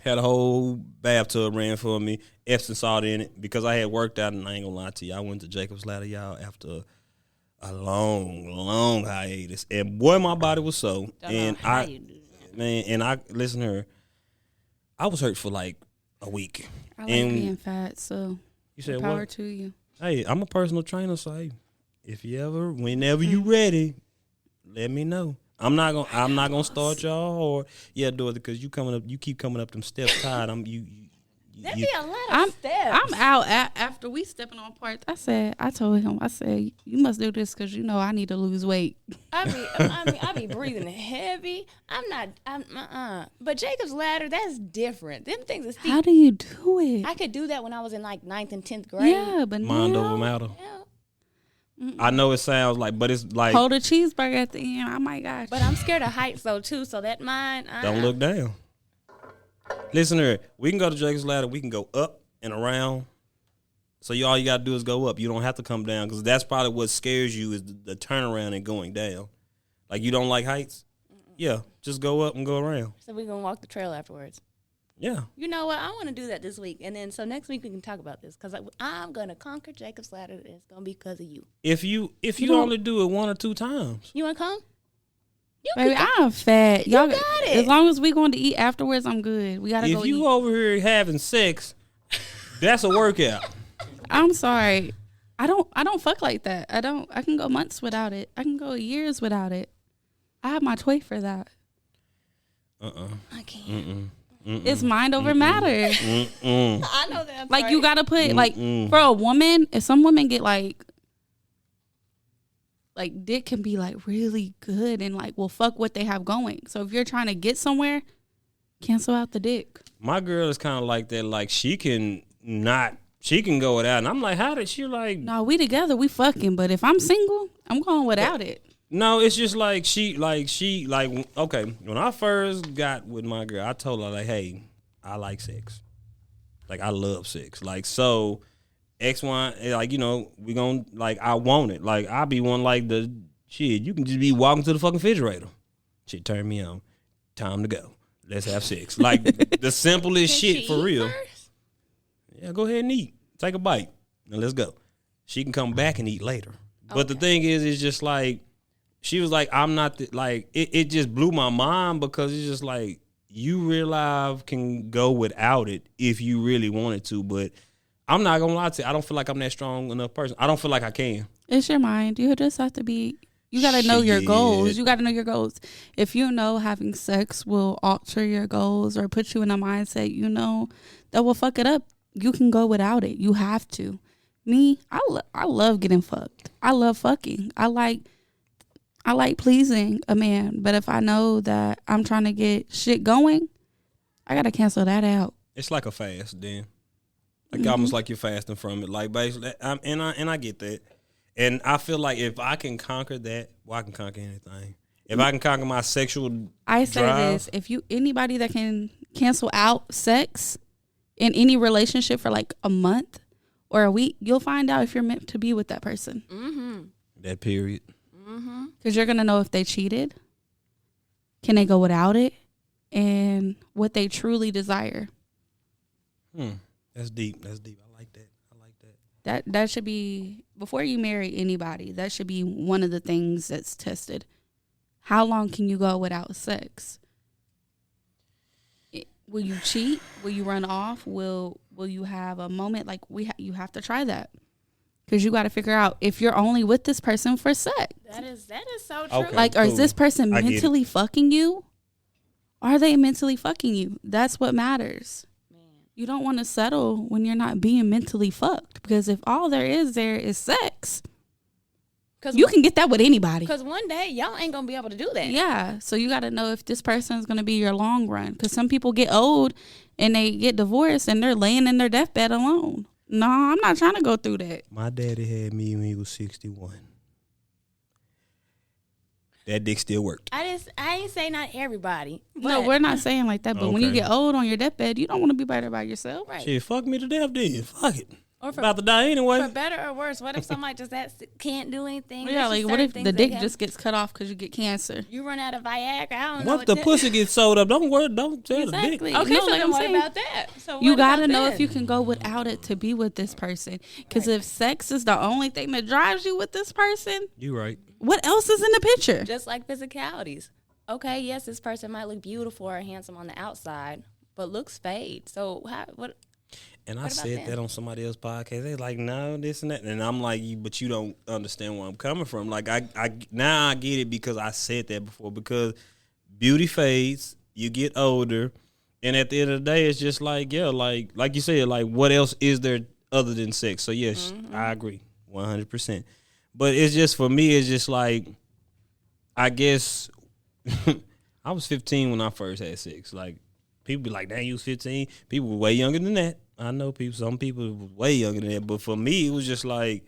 S1: had a whole bathtub ran for me, Epsom salt in it, because I had worked out, and I ain't gonna lie to you, I went to Jacob's Ladder, y'all, after a long hiatus, and boy, my body was so. And I listen to her. I was hurt for like a week.
S4: I like being fat, so.
S1: You said
S4: power
S1: what?
S4: To you.
S1: Hey, I'm a personal trainer, so hey, whenever you ready, let me know. I'm not gonna start y'all hard. Yeah, Dorothy, because you keep coming up them steps tired.
S2: That'd be a lot of steps.
S4: I'm out after we stepping on parts. I told him, you must do this because you know I need to lose weight.
S2: I be breathing heavy. But Jacob's Ladder, that's different. Them things are steep.
S4: How do you do it?
S2: I could do that when I was in like 9th and 10th grade.
S4: Yeah, but
S1: mind over matter. Yeah. I know it sounds like, but it's like
S4: hold a cheeseburger at the end. Oh my gosh!
S2: But I'm scared of heights though too. So that mine.
S1: Don't look down. Listen here, we can go to Jacob's Ladder. We can go up and around. So all you got to do is go up. You don't have to come down, because that's probably what scares you is the turnaround and going down. Like, you don't like heights? Yeah, just go up and go around.
S2: So we're going to walk the trail afterwards.
S1: Yeah.
S2: You know what? I want to do that this week. And then so next week we can talk about this, because I'm going to conquer Jacob's Ladder, and it's going to be because of you.
S1: If you only do it 1 or 2 times.
S2: You want to come?
S4: Baby, I'm fat. Y'all
S2: got it.
S4: As long as we going to eat afterwards, I'm good. We gotta go eat.
S1: If you over here having sex, that's a workout.
S4: I'm sorry. I don't fuck like that. I can go months without it. I can go years without it. I have my toy for that.
S2: I can't.
S4: It's mind over matter.
S2: I know that.
S4: Like, you gotta put like, for a woman, if some women get like dick can be like really good and like will fuck what they have going. So if you're trying to get somewhere, cancel out the dick.
S1: My girl is kind of like that. Like, she can go without, and I'm like, how did she like?
S4: No, we together, we fucking. But if I'm single, I'm going without it.
S1: No, it's just like she okay. When I first got with my girl, I told her like, hey, I like sex. Like, I love sex. Like, so X, Y, like, you know, we gonna, like, I want it. Like, I be one like the shit. You can just be walking to the fucking refrigerator. Shit, turn me on. Time to go. Let's have sex. Like, the simplest shit for real. First? Yeah, go ahead and eat. Take a bite. Now let's go. She can come back and eat later. Okay. But the thing is, it's just like, she was like, I'm not, like, it just blew my mind, because it's just like, you real life can go without it if you really wanted to, but I'm not gonna lie to you, I don't feel like I'm that strong enough person. I don't feel like I can.
S4: It's your mind. You just have to be. You got to know your goals.
S1: Shit.
S4: You got to know your goals. If you know having sex will alter your goals or put you in a mindset, you know, that will fuck it up, you can go without it. You have to. Me, I love getting fucked. I love fucking. I like pleasing a man. But if I know that I'm trying to get shit going, I got to cancel that out.
S1: It's like a fast, then. Like almost like you're fasting from it. Like basically, and I get that. And I feel like if I can conquer that, well, I can conquer anything. If I can conquer my sexual
S4: I say
S1: drive,
S4: this, anybody that can cancel out sex in any relationship for like a month or a week, you'll find out if you're meant to be with that person.
S1: that period.
S4: Because you're going to know if they cheated, can they go without it, and what they truly desire.
S1: That's deep. That's deep. I like that.
S4: That should be, before you marry anybody, that should be one of the things that's tested. How long can you go without sex? Will you cheat? Will you run off? Will you have a moment? Like you have to try that. Because you got to figure out if you're only with this person for sex.
S2: That is so true.
S1: Okay.
S4: Like, or is this person
S1: I get
S4: mentally fucking you? Are they mentally fucking you? That's what matters. You don't want to settle when you're not being mentally fucked. Because if all there is sex, you can get that with anybody.
S2: Because one day, y'all ain't going to be able to do that.
S4: Yeah. So you got to know if this person is going to be your long run. Because some people get old and they get divorced and they're laying in their deathbed alone. No, I'm not trying to go through that.
S1: My daddy had me when he was 61. That dick still worked.
S2: I ain't say not everybody.
S4: No, we're not saying like that. But when you get old on your deathbed, you don't want to be better by yourself.
S2: Right.
S1: Shit, fuck me to death then. Fuck it.
S2: Or for,
S1: about to die anyway.
S2: For better or worse, what if somebody just can't do anything?
S4: Yeah, like what if the dick just gets cut off because you get cancer?
S2: You run out of Viagra. I don't know.
S1: What if the pussy gets sold up? Don't worry. Don't tell
S2: exactly.
S1: the dick.
S2: Okay,
S4: No,
S2: so
S4: like
S2: then
S4: I'm
S2: what
S4: saying,
S2: about that? So
S4: you
S2: what
S4: got to
S2: about
S4: know
S2: that?
S4: if you can go without it to be with this person. Because if sex is the only thing that drives you with this person,
S1: You right.
S4: what else is in the picture?
S2: Just like physicalities. Okay, yes, this person might look beautiful or handsome on the outside, but looks fade. So what?
S1: And I
S2: What about
S1: said
S2: them?
S1: that on somebody else's podcast. They like, no, this and that. And I'm like, but you don't understand where I'm coming from. Like, I now I get it because I said that before. Because beauty fades, you get older, and at the end of the day, it's just like, yeah, like you said, like, what else is there other than sex? So yes, I agree, 100%. But it's just for me, it's just like, I guess I was 15 when I first had sex. Like, people be like, dang, you was 15. People were way younger than that. I know some people were way younger than that. But for me, it was just like,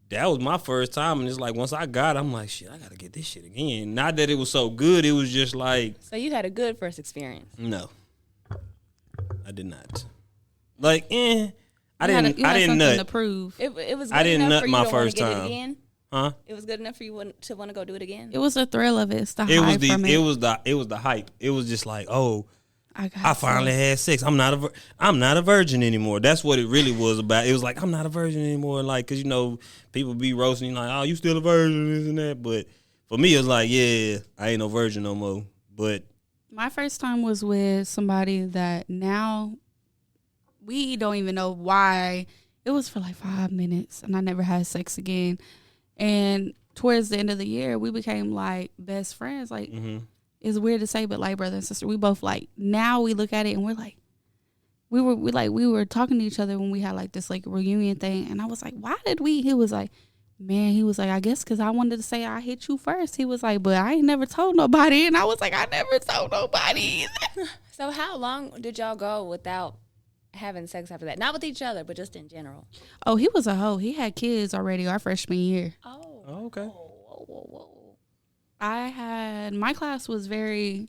S1: that was my first time. And it's like, once I got it, I'm like, shit, I got to get this shit again. Not that it was so good. It was just like.
S2: So you had a good first experience.
S1: No. I did not. Like, I
S4: You
S1: didn't
S4: something
S1: nut.
S4: to prove.
S2: It was good
S1: I didn't
S2: enough
S1: nut
S2: for you
S1: my
S2: to wanna
S1: first
S2: get
S1: time.
S2: It again?
S1: Huh?
S2: It was good enough for you to want to go do it again?
S4: It was the thrill of it. It's the
S1: It
S4: high
S1: was
S4: from it.
S1: it was the hype. It was just like, oh,
S4: I
S1: I finally had sex. I'm not a virgin anymore. That's what it really was about. It was like, I'm not a virgin anymore. Like, cause people be roasting you like, oh, you still a virgin, this and that. But for me, it was like, yeah, I ain't no virgin no more. But
S4: my first time was with somebody that now we don't even know why. It was for like 5 minutes and I never had sex again. And towards the end of the year, we became like best friends. Like, it's weird to say, but like brother and sister, we both like, now we look at it and we're like, we were talking to each other when we had like this like reunion thing. And I was like, why did we? He was like, I guess because I wanted to say I hit you first. He was like, but I ain't never told nobody. And I was like, I never told nobody either.
S2: So how long did y'all go without having sex after that? Not with each other, but just in general.
S4: Oh, he was a hoe. He had kids already our freshman year.
S2: Oh,
S1: okay.
S2: Whoa.
S4: My class was the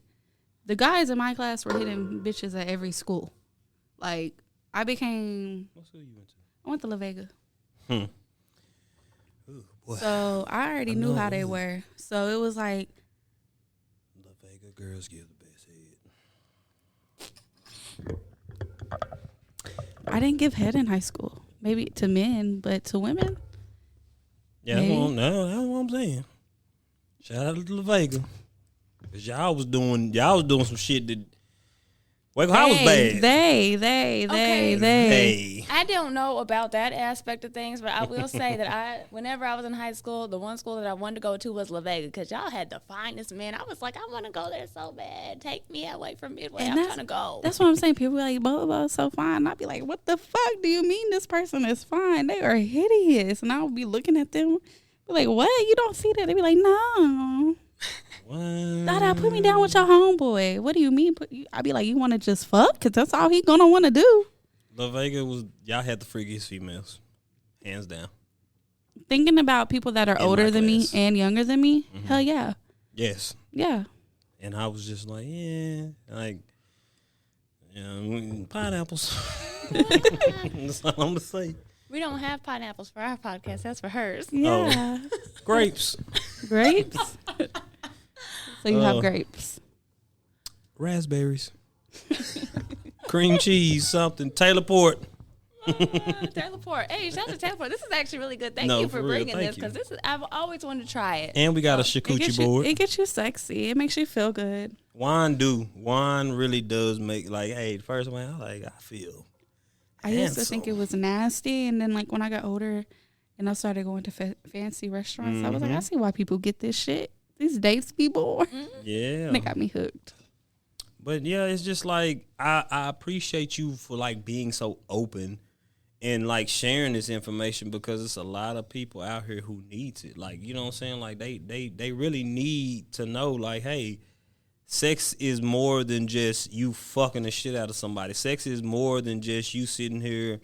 S4: guys in my class were hitting bitches at every school. Like,
S1: What school you went to?
S4: I went to La Vega.
S1: Ooh, boy.
S4: So I already knew how they were. So it was like,
S1: La Vega girls give the best head.
S4: I didn't give head in high school. Maybe to men, but to women?
S1: Yeah, that's what I'm saying. Shout out to La Vega. Cause y'all was doing some shit that, well, I was bad.
S4: They.
S2: I don't know about that aspect of things, but I will say that whenever I was in high school, the one school that I wanted to go to was La Vega because y'all had the finest men. I was like, I want to go there so bad. Take me away from Midway. I'm trying to go.
S4: That's what I'm saying. People are like, Bobo's so fine. I'd be like, what the fuck do you mean this person is fine? They are hideous. And I would be looking at them, be like, what? You don't see that? They'd be like, no.
S1: What?
S4: Dada, put me down with your homeboy. What do you mean? I'd be like, you want to just fuck? Because that's all he going to want to do.
S1: La Vega y'all had the freakiest females. Hands down.
S4: Thinking about people that are older than me and younger than me, hell yeah.
S1: Yes.
S4: Yeah.
S1: And I was just like, yeah, like, pineapples. That's all I'm going to say.
S2: We don't have pineapples for our podcast. That's for hers.
S4: Yeah.
S1: Oh. Grapes.
S4: Grapes? So you have grapes.
S1: Raspberries. Cream cheese, something. Taylor Port.
S2: Taylor Port. Hey, shout out to Taylor Port. This is actually really good. Thank you for bringing this because I've always wanted to try it.
S1: And we got a shakuchi board.
S4: It gets you sexy. It makes you feel good.
S1: Wine really does make, like, hey, the first one, I feel
S4: I used to think it was nasty. And then, like, when I got older and I started going to fancy restaurants, I was like, I see why people get this shit. These dates people.
S1: Yeah.
S4: They got me hooked.
S1: But, yeah, it's just, like, I appreciate you for, like, being so open and, like, sharing this information because it's a lot of people out here who needs it. Like, you know what I'm saying? Like, they really need to know, like, hey, sex is more than just you fucking the shit out of somebody. Sex is more than just you sitting here.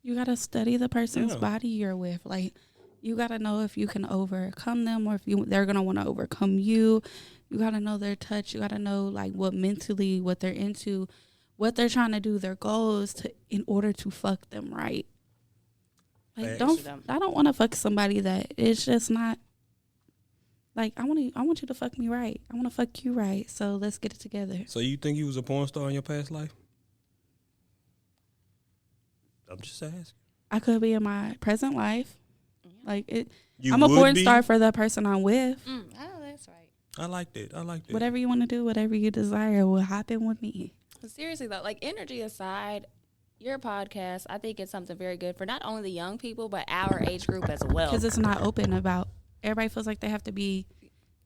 S4: You got to study the person's body you're with. Like, you got to know if you can overcome them or if they're going to want to overcome you. You got to know their touch. You got to know, like, what they're into, what they're trying to do, their goals in order to fuck them right. Like, I don't want to fuck somebody that it's just not. Like, I want you to fuck me right. I want to fuck you right. So let's get it together.
S1: So you think you was a porn star in your past life? I'm just asking.
S4: I could be in my present life. Like it.
S1: You
S4: I'm a porn
S1: be?
S4: star for the person I'm with.
S2: Oh, that's right.
S1: I like that.
S4: Whatever you want to do, whatever you desire will happen with me.
S2: But seriously, though, like, energy aside, your podcast, I think it's something very good for not only the young people, but our age group as well.
S4: Because it's not open about. Everybody feels like they have to be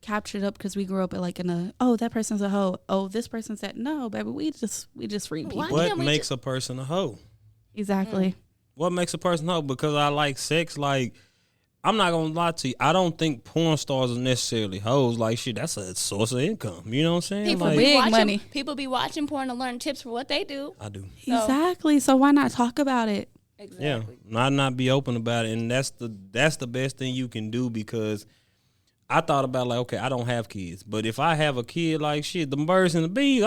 S4: captured up because we grew up like in a, oh, that person's a hoe. Oh, this person's that. No, baby, we just read people.
S1: What makes a person a hoe?
S4: Exactly.
S1: What makes a person a hoe? Because I like sex. Like, I'm not gonna lie to you. I don't think porn stars are necessarily hoes. Like, shit, that's a source of income. You know what I'm saying?
S2: People
S1: like,
S2: big
S4: money.
S2: People be watching porn to learn tips for what they do.
S1: I do.
S4: Exactly. So why not talk about it?
S2: Exactly.
S1: Yeah, not be open about it, and that's the best thing you can do because I thought about, like, okay, I don't have kids, but if I have a kid, like, shit, the birds and the bees,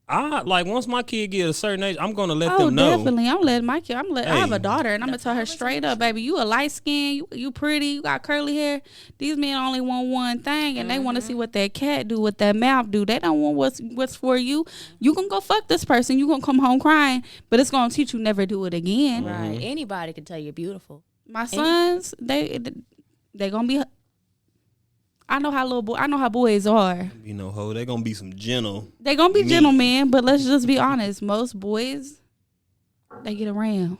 S1: like, once my kid get a certain age, I'm gonna let them know.
S4: Definitely. I'm letting my kid. I have a daughter, and I'm gonna tell her straight up, baby, you a light skin, you pretty, you got curly hair. These men only want one thing, and they want to see what that cat do, what that mouth do. They don't want what's for you. You gonna go fuck this person. You gonna come home crying, but it's gonna teach you never do it again.
S2: Right. Anybody can tell you're beautiful.
S4: My sons, they gonna be. I know how boys are.
S1: You know, ho, they're gonna be some gentle.
S4: They gonna be gentlemen, but let's just be honest. Most boys, they get around.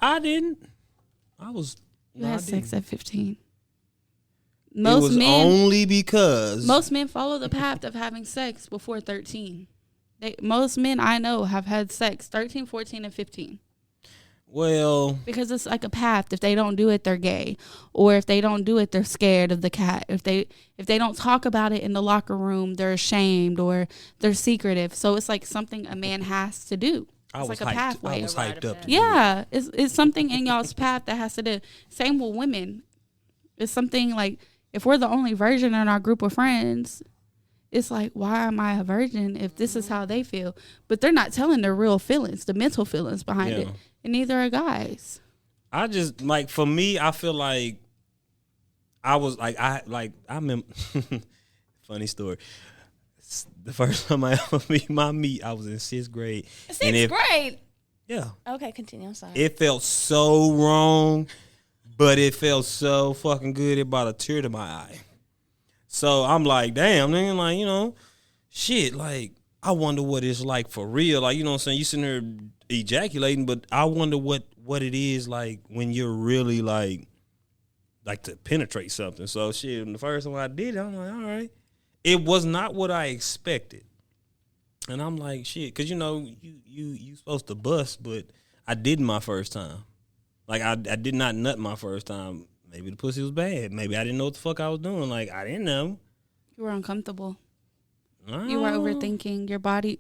S1: I didn't.
S4: You had sex at 15.
S1: Most men only because
S4: most men follow the path of having sex before 13. Most men I know have had sex 13, 14, and 15.
S1: Well,
S4: because it's like a path. If they don't do it, they're gay, or if they don't do it, they're scared of the cat. If they don't talk about it in the locker room, they're ashamed or they're secretive. So it's like something a man has to do. It's like a pathway.
S1: I was hyped up.
S4: Yeah, it's something in y'all's path that has to do. Same with women. It's something like if we're the only virgin in our group of friends, it's like, why am I a virgin if this is how they feel? But they're not telling their real feelings, the mental feelings behind it. And neither are guys.
S1: I just, like, for me, I feel like I was like, I remember, funny story. The first time I ever meet, I was in 6th grade.
S2: 6th grade?
S1: Yeah.
S2: Okay, continue. I'm sorry.
S1: It felt so wrong, but it felt so fucking good. It brought a tear to my eye. So I'm like, damn, nigga, like, shit, like, I wonder what it's like for real. Like, you know what I'm saying? You sitting there ejaculating, but I wonder what it is like when you're really like to penetrate something. So shit, when the first time I did it, I'm like, all right. It was not what I expected. And I'm like, shit, because you supposed to bust, but I didn't my first time. Like I did not nut my first time. Maybe the pussy was bad. Maybe I didn't know what the fuck I was doing. Like I didn't know.
S4: You were uncomfortable. You were overthinking. Your body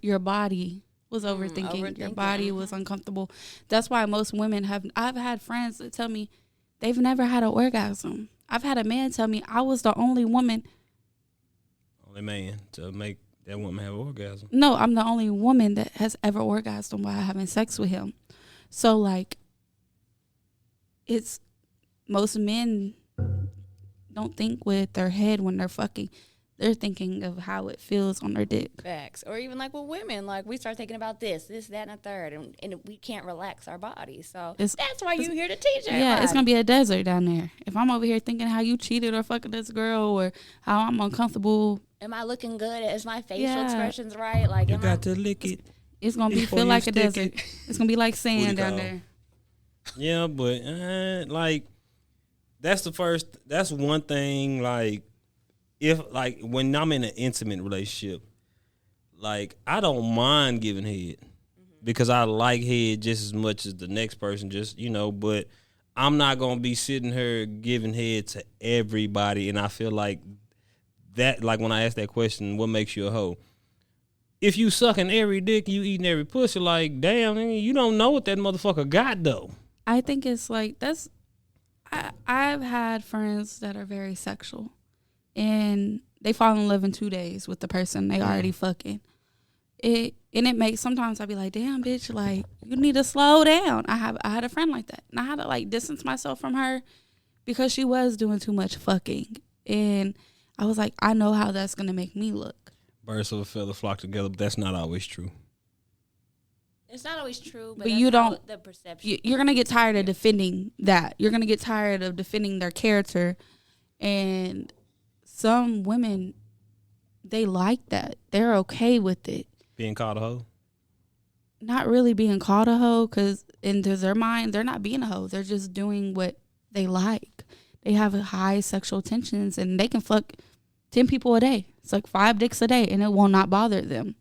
S4: was overthinking. Your body was uncomfortable. That's why most women I've had friends that tell me they've never had an orgasm. I've had a man tell me I was the only man
S1: to make that woman have an orgasm.
S4: No, I'm the only woman that has ever orgasmed while having sex with him. So like, it's most men don't think with their head when they're fucking. They're thinking of how it feels on their dick.
S2: Facts. Or even like with women, like we start thinking about this, that, and a third, and we can't relax our bodies. So that's why you're here to teach everybody.
S4: Yeah, it's going to be a desert down there. If I'm over here thinking how you cheated or fucking this girl or how I'm uncomfortable.
S2: Am I looking good? Is my facial expressions right? Like,
S1: you got to lick it.
S4: It's going to feel like a desert. It's going to be like sand down there.
S1: Yeah, but like that's one thing, like, if like when I'm in an intimate relationship, like I don't mind giving head because I like head just as much as the next person, but I'm not gonna be sitting here giving head to everybody. And I feel like that, like when I ask that question, what makes you a hoe? If you sucking every dick, you eating every pussy, like damn, you don't know what that motherfucker got though.
S4: I think it's like I've had friends that are very sexual. And they fall in love in 2 days with the person they already fucking. It makes, sometimes I be like, damn, bitch, like, you need to slow down. I had a friend like that. And I had to, like, distance myself from her because she was doing too much fucking. And I was like, I know how that's going to make me look.
S1: Birds of a feather flock together, but that's not always true.
S2: It's not always true, but
S4: you don't.
S2: The perception.
S4: You're going to get tired of defending that. You're going to get tired of defending their character. And some women, they like that. They're okay with it.
S1: Being called a hoe?
S4: Not really being called a hoe, because into their mind, they're not being a hoe. They're just doing what they like. They have high sexual tensions, and they can fuck 10 people a day. It's like 5 dicks a day, and it will not bother them.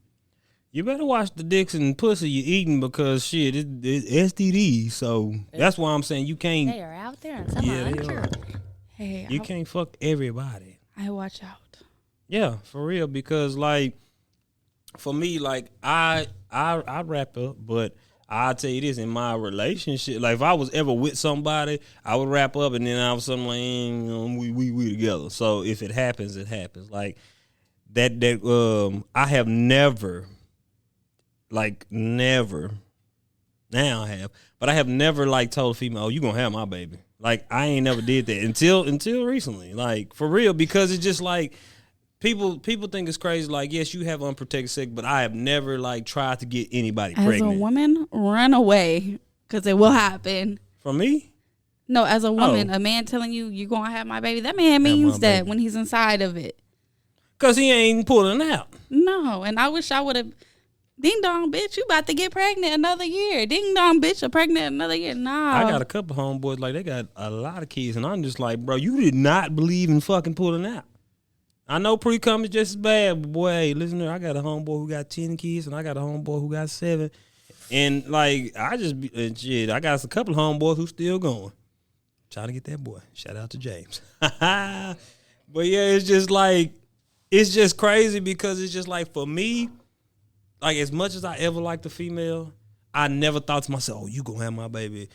S1: You better watch the dicks and pussy you eating because, shit, it's STD. So that's why I'm saying you can't.
S2: They are out there, and some are untrue.
S4: Hey,
S1: you can't fuck everybody.
S4: I watch out.
S1: Yeah, for real, because like for me, like I wrap up, but I'll tell you this, in my relationship, like if I was ever with somebody, I would wrap up and then all of a sudden like, we together. So if it happens, it happens. Like that I have never now I have, but I have never like told a female, oh, you gonna have my baby. Like I ain't never did that until recently. Like for real, because it's just like people think it's crazy. Like yes, you have unprotected sex, but I have never like tried to get anybody pregnant.
S4: As a woman, run away because it will happen.
S1: From me?
S4: No, as a woman, a man telling you you're gonna have my baby, that man means that when he's inside of it.
S1: Cause he ain't pulling out.
S4: No, and I wish I would have. Ding dong, bitch, you about to get pregnant another year. Ding dong, bitch, you're pregnant another year. Nah.
S1: I got a couple homeboys, like, they got a lot of kids, and I'm just like, bro, you did not believe in fucking pulling out. I know pre-cum is just as bad, but boy, hey, listen here, I got a homeboy who got 10 kids, and I got a homeboy who got 7. And, like, I got a couple of homeboys who still going. Trying to get that boy. Shout out to James. But, yeah, it's just, like, it's just crazy because it's just, like, for me, like, as much as I ever liked a female, I never thought to myself, oh, you gonna have my baby.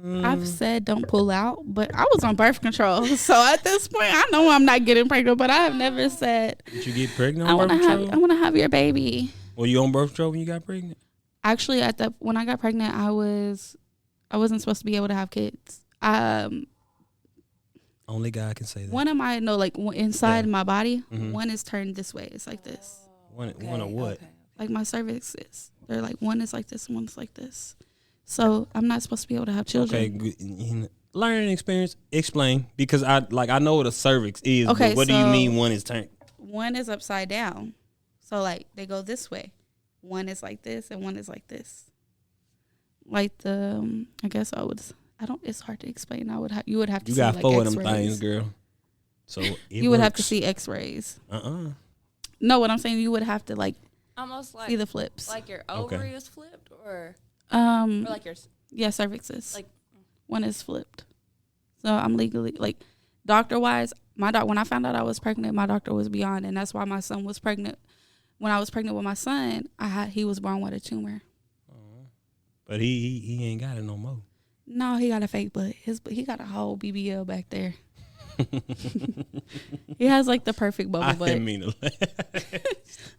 S4: I've said don't pull out, but I was on birth control. So at this point, I know I'm not getting pregnant, but I have never said.
S1: Did you get pregnant on birth control?
S4: I want to have your baby.
S1: Were you on birth control when you got pregnant?
S4: Actually, when I got pregnant, I wasn't supposed to be able to have kids.
S1: Only God can say that.
S4: One of my, inside my body, one is turned this way. It's like this.
S1: One of what? Okay.
S4: Like my cervixes. They're like, one is like this, one's like this. So I'm not supposed to be able to have children.
S1: Okay, good. Learning experience. Explain, because I know what a cervix is. Okay, but what do you mean one is turned?
S4: One is upside down. So like they go this way. One is like this and one is like this. like the I guess I don't. It's hard to explain. You would have to.
S1: You
S4: see
S1: got
S4: like
S1: 4 of them
S4: X-rays.
S1: things, girl. So
S4: you would have to see X-rays. No, what I'm saying, you would have to like
S2: almost like
S4: see the flips.
S2: Like your ovary is flipped, or like your
S4: cervixes.
S2: Like
S4: one is flipped. So I'm legally like doctor wise. When I found out I was pregnant, my doctor was beyond, and that's why my son was pregnant. When I was pregnant with my son, he was born with a tumor.
S1: But he ain't got it no more.
S4: No, he got a fake butt. He got a whole BBL back there. He has like the perfect bubble butt.
S1: I didn't mean to laugh.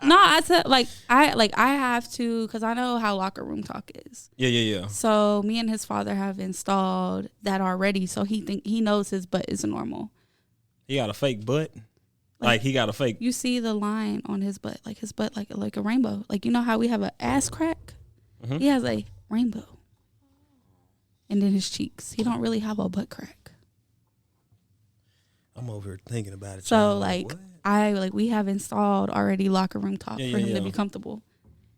S4: No, I have to, because I know how locker room talk is.
S1: Yeah.
S4: So me and his father have installed that already. So he knows his butt is normal.
S1: He got a fake butt. Like he got a fake.
S4: You see the line on his butt, like his butt, like a rainbow. Like, you know how we have an ass crack? Mm-hmm. He has a rainbow. And then his cheeks. He don't really have a butt crack.
S1: I'm over here thinking about it.
S4: So we have installed already locker room talk for him to be comfortable.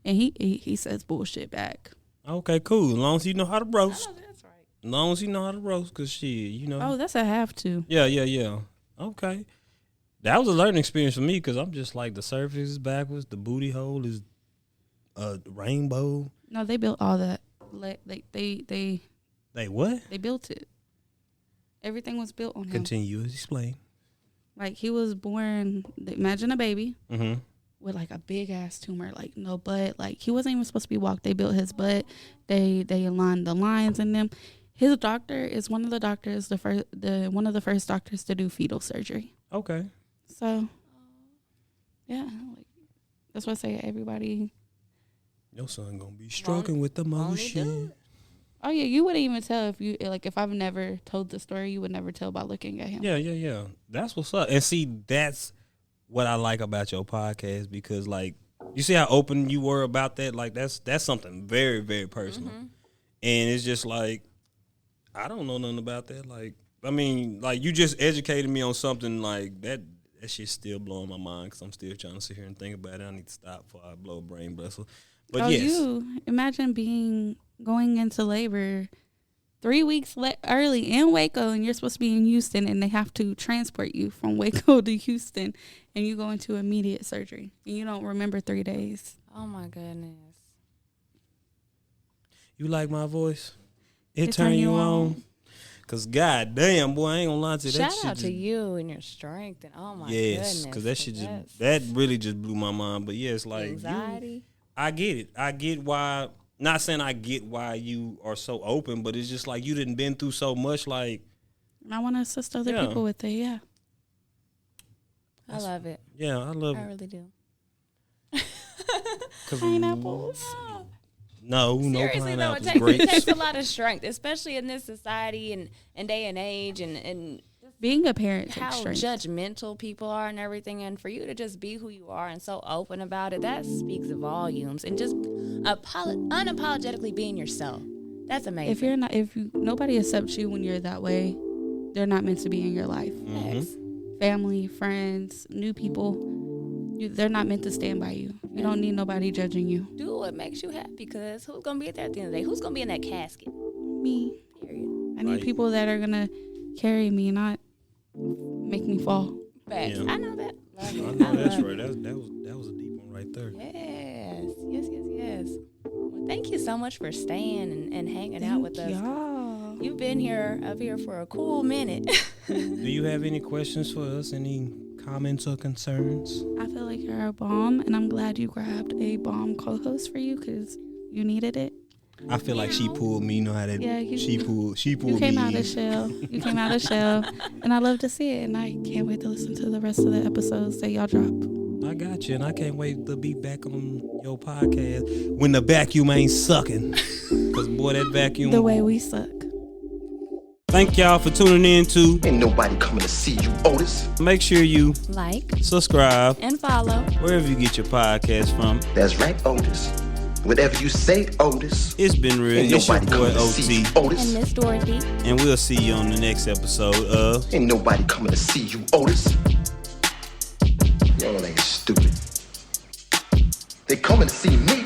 S4: And he says bullshit back.
S1: Okay, cool. As long as you know how to roast.
S2: Oh, that's right.
S1: As long as you know how to roast, because shit, you know.
S4: Oh, that's a have to.
S1: Yeah. Okay. That was a learning experience for me, because I'm just like, the surface is backwards, the booty hole is a rainbow.
S4: No, they built all that.
S1: They what?
S4: They built it. Everything was built on him.
S1: Continue to explain.
S4: Like, he was born, imagine a baby
S1: with
S4: like a big ass tumor, like no butt. Like, he wasn't even supposed to be walked. They built his butt. They aligned the lines in them. His doctor is one of the doctors, one of the first doctors to do fetal surgery.
S1: Okay.
S4: So, yeah, like, that's what I say. Everybody.
S1: Your son gonna be struggling with the motion.
S4: Oh yeah, you wouldn't even tell if I've never told the story. You would never tell by looking at him.
S1: Yeah. That's what's up. And see, that's what I like about your podcast, because like, you see how open you were about that. Like, that's something very, very personal. And it's just like, I don't know nothing about that. Like, I mean, like, you just educated me on something like that. That shit's still blowing my mind, because I'm still trying to sit here and think about it. I need to stop before I blow a brain vessel. But yes.
S4: You imagine going into labor 3 weeks early in Waco, and you're supposed to be in Houston, and they have to transport you from Waco to Houston, and you go into immediate surgery, and you don't remember 3 days.
S2: Oh my goodness.
S1: You like my voice? It turn you on? Cause goddamn, boy, I ain't gonna lie to you.
S2: Shout out to you and your strength, and oh my goodness.
S1: Yes, cause that shit that really just blew my mind. But yeah, it's like
S2: anxiety.
S1: I get it. I get why. Not saying I get why you are so open, but it's just like you didn't been through so much. Like,
S4: I want to assist other people with it. Yeah,
S2: I love it.
S1: Yeah, I love it.
S2: I really do.
S4: Pineapples.
S1: No
S2: seriously,
S1: pineapples.
S2: It takes a lot of strength, especially in this society and day and age, and
S4: being a parent
S2: how
S4: takes strength.
S2: Judgmental people are and everything, and for you to just be who you are and so open about it, that speaks volumes. And just unapologetically being yourself, that's amazing.
S4: If nobody accepts you when you're that way, they're not meant to be in your life. Family, friends, new people, they're not meant to stand by you. You don't need nobody judging you.
S2: Do what makes you happy, because who's gonna be there at the end of the day? Who's gonna be in that casket?
S4: Me.
S2: Period.
S4: I need people that are gonna carry me, not make me fall.
S2: Facts. Yeah. I know that.
S1: I know that's right. That was a deep one right there.
S2: Yes. Well, thank you so much for staying and hanging out with us.
S4: Y'all.
S2: You've been up here for a cool minute.
S1: Do you have any questions for us? Any comments or concerns?
S4: I feel like you're a bomb, and I'm glad you grabbed a bomb co-host for you, because you needed it.
S1: I feel like she pulled me. You know how that? Yeah, she pulled
S4: you came out of shell. You came out of shell, and I love to see it. And I can't wait to listen to the rest of the episodes that y'all drop.
S1: I got you, and I can't wait to be back on your podcast when the vacuum ain't sucking. Cause boy, that vacuum.
S4: The way we suck.
S1: Thank y'all for tuning in to
S3: Ain't nobody coming to see you, Otis.
S1: Make sure you
S2: like,
S1: subscribe,
S2: and follow
S1: wherever you get your podcast from.
S3: That's right, Otis. Whatever you say, Otis.
S1: It's been real.
S3: Ain't
S1: it's your
S3: nobody
S1: boy
S3: coming to see
S1: Otis.
S3: you, Otis.
S2: and Miss Dorothy.
S1: And we'll see you on the next episode of
S3: Ain't nobody coming to see you, Otis. Y'all ain't stupid. They coming to see me.